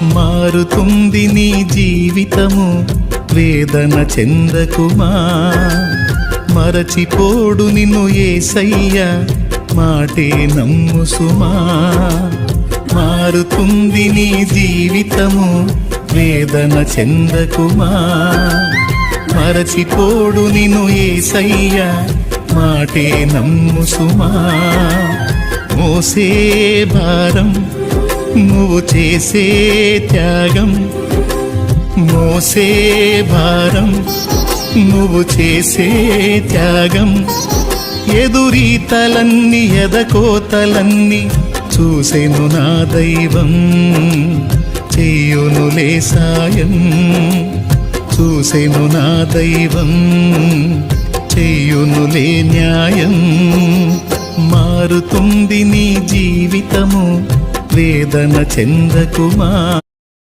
మారుతుంది నీ జీవితము, వేదన చెందకుమా. మరచిపోడు నిన్ను యేసయ్య, మాటే నమ్ము సుమా. మారుతుంది నీ జీవితము, వేదన చెందకుమా. మరచిపోడు నిన్ను యేసయ్య, మాటే నమ్ము సుమా. మోసే భారం నువ్వు చేసే త్యాగం, మోసే భారం నువ్వు చేసే త్యాగం. ఎదురీతలన్నీ ఎదకోతలన్నీ చూసెను నా దైవం, చెయ్యునులే సాయం. చూసెను నా దైవం, చెయ్యునులే న్యాయం. మారుతుంది నీ జీవితము, వేదన చెందకుమా.